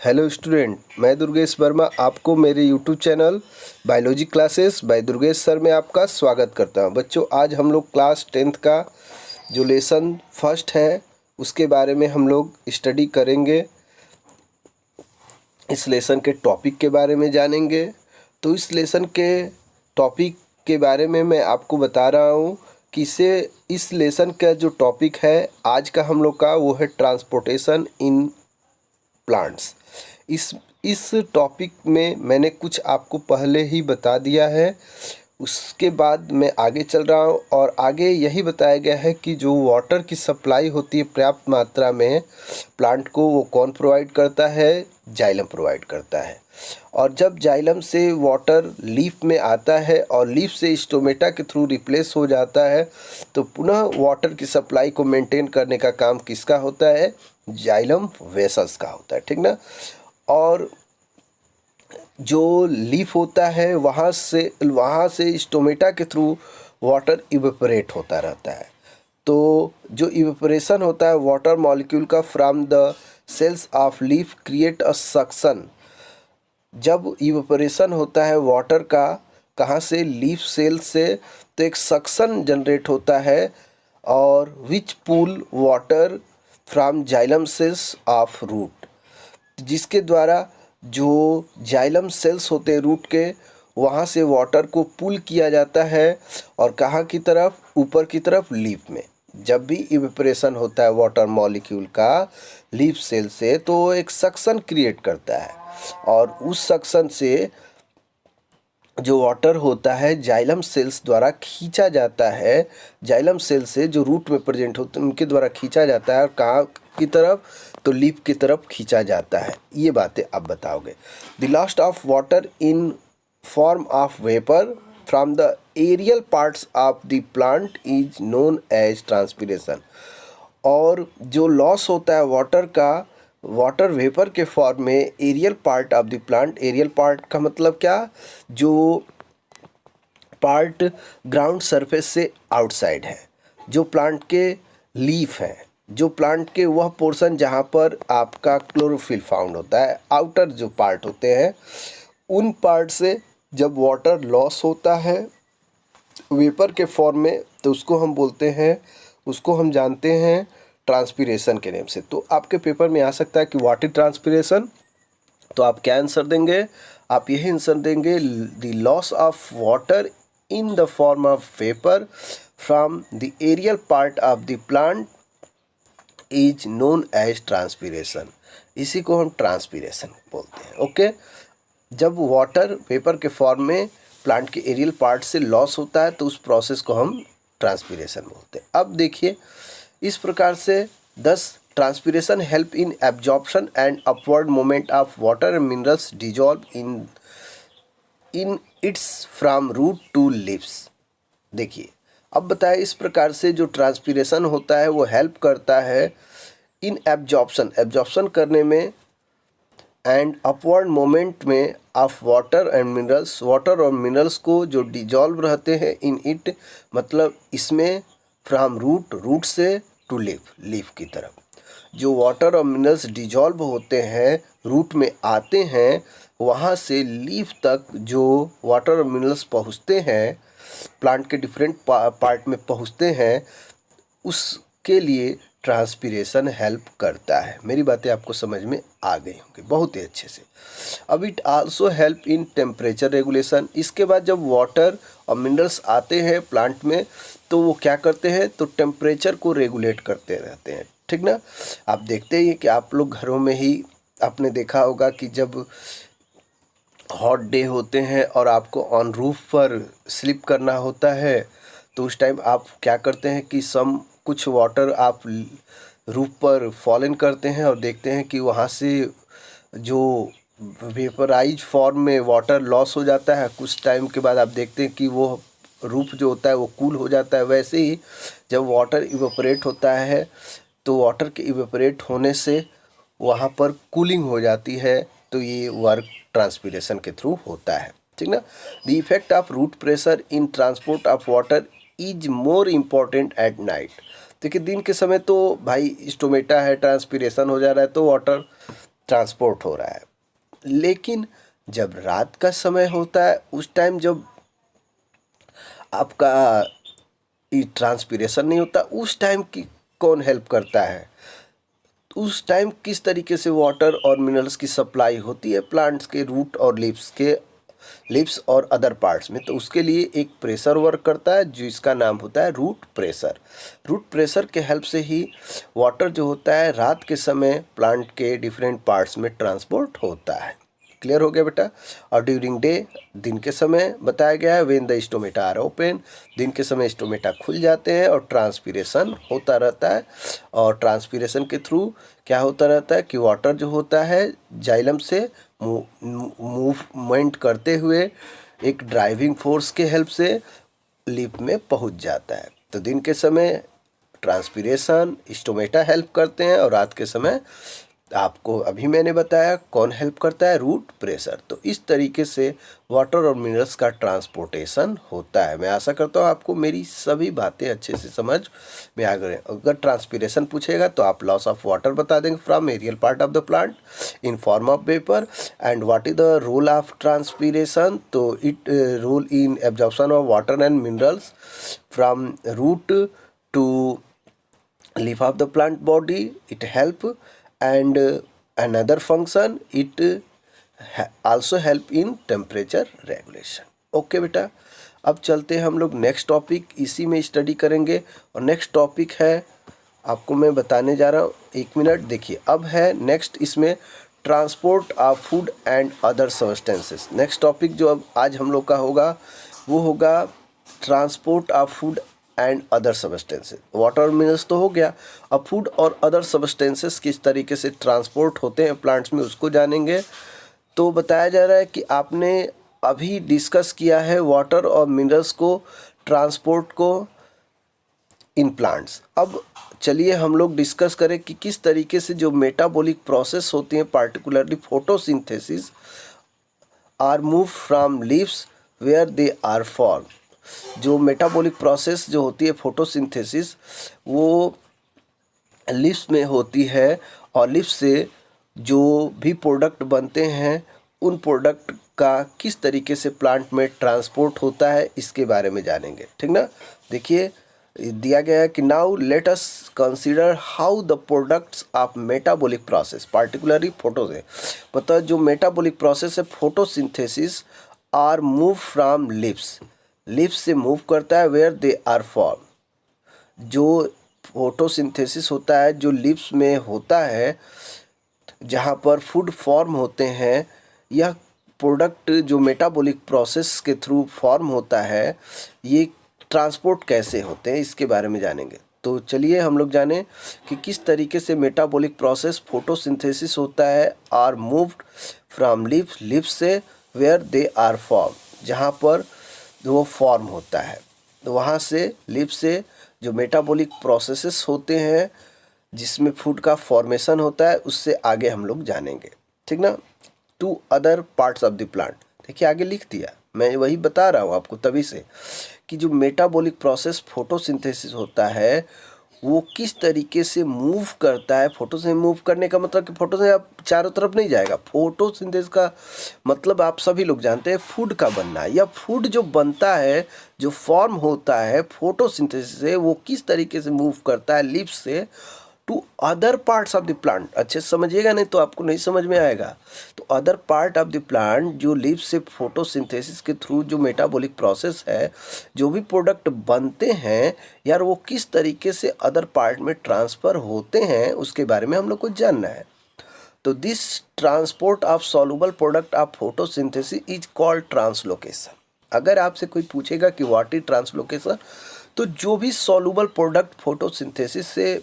Hello student, मैं दुर्गेश वर्मा आपको मेरे YouTube channel biology classes bye Durgesh sir में आपका स्वागत करता हूं। बच्चों, आज हम लोग क्लास 10th का जो लेसन फर्स्ट है उसके बारे में हम लोग स्टडी करेंगे। इस लेसन के टॉपिक के बारे में जानेंगे। तो इस लेसन के टॉपिक के बारे में मैं आपको बता रहा हूं कि इस लेसन का जो टॉपिक है आज का हम लोग का वो है ट्रांसपोर्टेशन इन प्लांट्स। इस टॉपिक में मैंने कुछ आपको पहले ही बता दिया है। उसके बाद मैं आगे चल रहा हूँ और आगे यही बताया गया है कि जो वाटर की सप्लाई होती है पर्याप्त मात्रा में प्लांट को, वो कौन प्रोवाइड करता है? जाइलम प्रोवाइड करता है। और जब जाइलम से वाटर लीफ में आता है और लीफ से स्टोमेटा के थ्रू रिप्लेस हो जाता है, तो पुनः वाटर की सप्लाई को मेंटेन करने का काम किसका होता है? जाइलम वेसल्स का होता है, ठीक ना। और जो लीफ होता है वहाँ से स्टोमेटा के थ्रू वाटर इवेपोरेट होता रहता है। तो जो इवेपोरेशन होता है वाटर मॉलिक्यूल का from the cells of leaf create a suction. जब इवेपोरेशन होता है वाटर का कहाँ से? लीफ सेल से, तो एक सक्शन जनरेट होता है और which pull water from xylem cells of root, जिसके द्वारा जो जाइलम सेल्स होते हैं रूट के, वहाँ से वाटर को पुल किया जाता है और कहाँ की तरफ? ऊपर की तरफ, लीफ में। जब भी इवेपोरेशन होता है वाटर मॉलिक्यूल का लीफ सेल से, तो एक सक्शन क्रिएट करता है और उस सक्शन से जो वाटर होता है जाइलम सेल्स द्वारा खींचा जाता है। जाइलम सेल से जो रूट में प्रेजेंट होते हैं उनके द्वारा खींचा जाता है और कहाँ की तरफ? तो लीफ की तरफ खींचा जाता है। ये बातें आप बताओगे। The loss of water in form of vapour from the aerial parts of the plant is known as transpiration. और जो लॉस होता है वाटर का वाटर वेपर के फॉर्म में aerial part of the plant, aerial part का मतलब क्या? जो पार्ट ग्राउंड सरफेस से आउटसाइड है, जो प्लांट के लीफ है, जो प्लांट के वह पोर्शन जहाँ पर आपका क्लोरोफिल फाउंड होता है, आउटर जो पार्ट होते हैं, उन पार्ट से जब वाटर लॉस होता है वेपर के फॉर्म में, तो उसको हम जानते हैं ट्रांसपीरेशन के नेम से। तो आपके पेपर में आ सकता है कि व्हाट इज ट्रांसपीरेशन, तो आप क्या आंसर देंगे? आप यही आंसर देंगे, the loss of water in the form of vapour from the aerial part of the plant is known as transpiration. इसी को हम ट्रांसपीरेशन बोलते हैं। ओके, जब वाटर वेपर के फॉर्म में प्लांट के एरियल पार्ट से लॉस होता है तो उस प्रोसेस को हम ट्रांसपीरेशन बोलते हैं। अब देखिए, इस प्रकार से 10 transpiration help in absorption and upward movement of water and minerals dissolve in its from root to leaves. देखिए, अब बताएं, इस प्रकार से जो ट्रांसपीरेशन होता है वो हेल्प करता है इन एब्जॉर्प्शन करने में एंड अपवर्ड मोमेंट में of water and minerals, water और मिनरल्स को जो डिजॉल्व रहते हैं इन इट, मतलब इसमें फ्रॉम रूट से टू लीफ की तरफ। जो वाटर और मिनरल्स डिजॉल्व होते हैं रूट में आते हैं, वहाँ से लीफ तक जो वाटर और मिनरल्स पहुँचते हैं, प्लांट के डिफरेंट पार्ट में पहुँचते हैं, उसके लिए ट्रांसपीरेशन हेल्प करता है। मेरी बातें आपको समझ में आ गई होंगी बहुत ही अच्छे से। अब it also help in temperature regulation. इसके बाद जब वाटर और मिनरल्स आते हैं प्लांट में, तो वो क्या करते हैं? तो टेम्परेचर को रेगुलेट करते रहते हैं, ठीक ना। आप देखते ही कि आप लोग घरों में ही आपने देखा होगा कि जब हॉट डे होते हैं और आपको ऑन रूफ पर स्लिप करना होता है, तो उस टाइम आप क्या करते हैं कि कुछ वाटर आप रूफ पर फॉलन करते हैं और देखते हैं कि वहाँ से जो वेपराइज फॉर्म में वाटर लॉस हो जाता है। कुछ टाइम के बाद आप देखते हैं कि वो रूफ जो होता है वो कूल हो जाता है। वैसे ही जब वाटर इवेपोरेट होता है, तो वाटर के इवेपोरेट होने से वहाँ पर कूलिंग हो जाती है। तो ये वर्क ट्रांसपीरेशन के थ्रू होता है, ठीक ना। The effect of root pressure in transport of water is more important at night. देखिए, दिन के समय तो भाई स्टोमेटा है, ट्रांसपीरेशन हो जा रहा है तो वाटर ट्रांसपोर्ट हो रहा है। लेकिन जब रात का समय होता है उस टाइम जब आपका ट्रांसपीरेशन नहीं होता, उस टाइम की कौन हेल्प करता है, उस टाइम किस तरीके से वाटर और मिनरल्स की सप्लाई होती है प्लांट्स के रूट और लिप्स और अदर पार्ट्स में, तो उसके लिए एक प्रेशर वर्क करता है जिसका नाम होता है रूट प्रेशर। रूट प्रेशर के हेल्प से ही वाटर जो होता है रात के समय प्लांट के डिफरेंट पार्ट्स में ट्रांसपोर्ट होता है। क्लियर हो गया बेटा। और ड्यूरिंग डे, दिन के समय बताया गया है, when the stomata are open, दिन के समय स्टोमेटा खुल जाते हैं और ट्रांसपीरेशन होता रहता है। और ट्रांसपीरेशन के थ्रू क्या होता रहता है कि वाटर जो होता है जाइलम से मूवमेंट करते हुए एक ड्राइविंग फोर्स के हेल्प से लिप में पहुंच जाता है। तो दिन के समय ट्रांसपीरेशन स्टोमेटा हेल्प करते हैं और रात के समय आपको अभी मैंने बताया कौन हेल्प करता है, रूट प्रेशर। तो इस तरीके से वाटर और मिनरल्स का ट्रांसपोर्टेशन होता है। मैं आशा करता हूँ आपको मेरी सभी बातें अच्छे से समझ में आ गए। अगर ट्रांसपीरेशन पूछेगा तो आप लॉस ऑफ वाटर बता देंगे from aerial part of the plant in form of vapour. And what is the role of transpiration, तो it role in absorption of water and minerals from root to leaf of the plant body, it help. And another function, it also help in temperature regulation। Okay बेटा, अब चलते हैं हम लोग next topic, इसी में study करेंगे। और नेक्स्ट टॉपिक है, आपको मैं बताने जा रहा हूँ, 1 मिनट देखिए। अब है नेक्स्ट इसमें transport of food and other substances. Next topic जो अब आज हम लोग का होगा वो होगा transport of food and other substances. Water और मिनरल्स तो हो गया, अब फूड और अदर सब्सटेंसेस किस तरीके से ट्रांसपोर्ट होते हैं प्लांट्स में उसको जानेंगे। तो बताया जा रहा है कि आपने अभी डिस्कस किया है वाटर और मिनरल्स को ट्रांसपोर्ट को इन प्लांट्स। अब चलिए हम लोग डिस्कस करें कि किस तरीके से जो मेटाबॉलिक प्रोसेस होती हैं, particularly photosynthesis, are move from leaves where they are form. जो मेटाबॉलिक प्रोसेस जो होती है फोटोसिंथेसिस, वो लिप्स में होती है और लिप्स से जो भी प्रोडक्ट बनते हैं उन प्रोडक्ट का किस तरीके से प्लांट में ट्रांसपोर्ट होता है इसके बारे में जानेंगे। ठीक ना। देखिए दिया गया है कि now let us consider how the products of metabolic process, particularly photo से मतलब जो मेटाबॉलिक प्रोसेस है photosynthesis, are move from leaves से मूव करता है वेयर दे आर फॉर्म। जो फोटोसिंथेसिस होता है जो लिप्स में होता है जहाँ पर फूड फॉर्म होते हैं, यह प्रोडक्ट जो मेटाबॉलिक प्रोसेस के थ्रू फॉर्म होता है, ये ट्रांसपोर्ट कैसे होते हैं इसके बारे में जानेंगे। तो चलिए हम लोग जानें कि किस तरीके से मेटाबॉलिक प्रोसेस फोटोसिंथेसिस होता है। आर मूव्ड फ्रॉम लिप्स से वेयर दे आर फॉर्म, जहाँ पर वो फॉर्म होता है, तो वहाँ से लिप्स से जो मेटाबॉलिक प्रोसेसेस होते हैं जिसमें फूड का फॉर्मेशन होता है उससे आगे हम लोग जानेंगे। ठीक ना। To other parts of the plant, देखिए आगे लिख दिया, मैं वही बता रहा हूँ आपको तभी से कि जो मेटाबॉलिक प्रोसेस फोटोसिंथेसिस होता है वो किस तरीके से मूव करता है। फोटो से मूव करने का मतलब कि फोटो से आप चारों तरफ नहीं जाएगा। फोटोसिंथेसिस का मतलब आप सभी लोग जानते हैं फूड का बनना, या फूड जो बनता है जो फॉर्म होता है फोटोसिंथेसिस से, वो किस तरीके से मूव करता है लिप्स से to other parts of the plant. अच्छे से समझिएगा नहीं तो आपको नहीं समझ में आएगा। तो other part of the plant जो लिप्स से फोटोसिंथेसिस के थ्रू जो मेटाबॉलिक प्रोसेस है, जो भी प्रोडक्ट बनते हैं यार, वो किस तरीके से अदर पार्ट में ट्रांसफ़र होते हैं उसके बारे में हम लोग को जानना है। तो this transport of soluble product of photosynthesis is called translocation. अगर आपसे कोई पूछेगा कि व्हाट इज ट्रांसलोकेशन, तो जो भी सॉल्युबल प्रोडक्ट फोटोसिंथेसिस से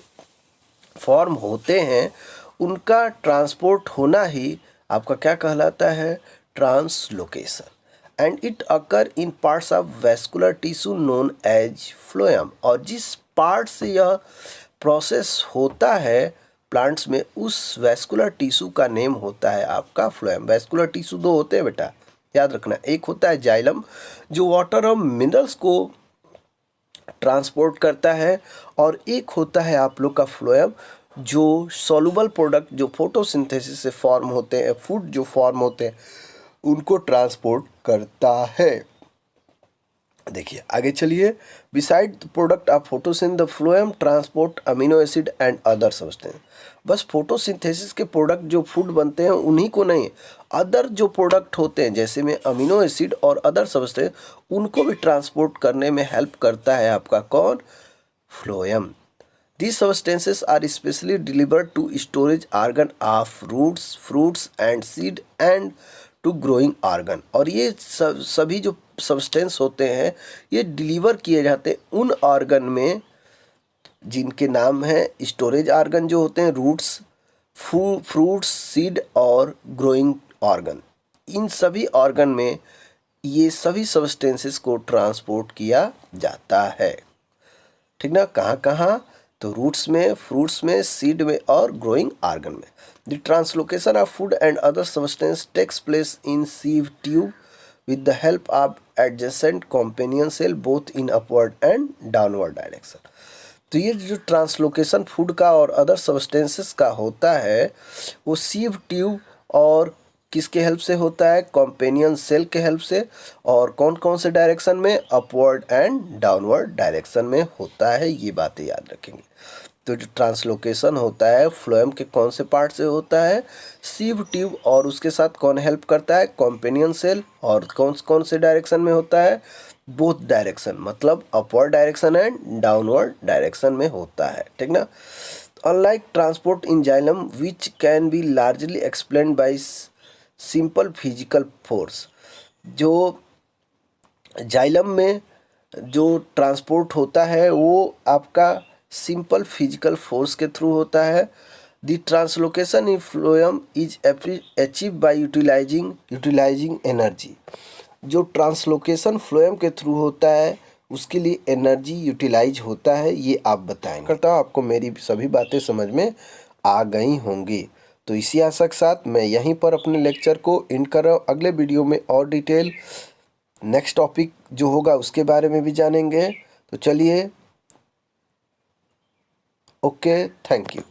फॉर्म होते हैं उनका ट्रांसपोर्ट होना ही आपका क्या कहलाता है, translocation. And it occur in parts of vascular tissue known as phloem. और जिस पार्ट से यह प्रोसेस होता है प्लांट्स में, उस वैस्कुलर टिश्यू का नेम होता है आपका फ्लोएम। वैस्कुलर टिश्यू दो होते हैं बेटा, याद रखना, एक होता है जाइलम जो वाटर और मिनरल्स को ट्रांसपोर्ट करता है, और एक होता है आप लोग का फ्लोएम जो सॉल्युबल प्रोडक्ट जो फोटोसिंथेसिस से फॉर्म होते हैं, फूड जो फॉर्म होते हैं, उनको ट्रांसपोर्ट करता है। देखिए आगे चलिए। Beside the product of photosynth the phloem transport amino acid and other substance. बस फोटोसिंथेसिस के प्रोडक्ट जो फूड बनते हैं उन्हीं को नहीं, अदर जो प्रोडक्ट होते हैं जैसे में अमीनो एसिड और अदर सब्सटेंस, उनको भी ट्रांसपोर्ट करने में हेल्प करता है आपका कौन? Phloem. These substances are especially delivered to storage organ of roots, fruits and seed and to growing organ। और ये सभी जो सब्सटेंस होते हैं ये डिलीवर किए जाते हैं उन ऑर्गन में जिनके नाम है स्टोरेज ऑर्गन जो होते हैं रूट्स, फ्रूट्स, सीड और ग्रोइंग ऑर्गन। इन सभी ऑर्गन में ये सभी सब्सटेंसेस को ट्रांसपोर्ट किया जाता है। ठीक ना? कहाँ कहाँ? तो रूट्स में, फ्रूट्स में, सीड में और ग्रोइंग ऑर्गन में। The translocation of food and other substance takes place in sieve tube with the help of adjacent companion cell both in upward and downward direction। तो ये जो ट्रांसलोकेशन फूड का और other substances का होता है वो सीव ट्यूब और किसके हेल्प से होता है? कॉम्पेनियन सेल के हेल्प से। और कौन कौन से डायरेक्शन में? अपवर्ड एंड डाउनवर्ड डायरेक्शन में होता है। ये बातें याद रखेंगे। तो जो ट्रांसलोकेशन होता है फ्लोएम के कौन से पार्ट से होता है? सीव ट्यूब और उसके साथ कौन हेल्प करता है? Companion cell. और कौन कौन से डायरेक्शन में होता है? बोथ डायरेक्शन, मतलब upward direction and downward direction में होता है। ठीक ना? Unlike transport in xylem which can be largely explain by simple physical force. जो जाइलम में जो ट्रांसपोर्ट होता है वो आपका सिंपल फिजिकल फोर्स के थ्रू होता है। The translocation in phloem is achieve by utilising energy. जो ट्रांसलोकेशन फ्लोएम के थ्रू होता है उसके लिए एनर्जी यूटिलाइज होता है। ये आप बताएं। करता हूँ आपको मेरी सभी बातें समझ में आ गई होंगी। तो इसी आशा के साथ मैं यहीं पर अपने लेक्चर को एंड कर रहा हूँ। अगले वीडियो में और डिटेल नेक्स्ट टॉपिक जो होगा उसके बारे में भी जानेंगे। तो चलिए, ओके, थैंक यू।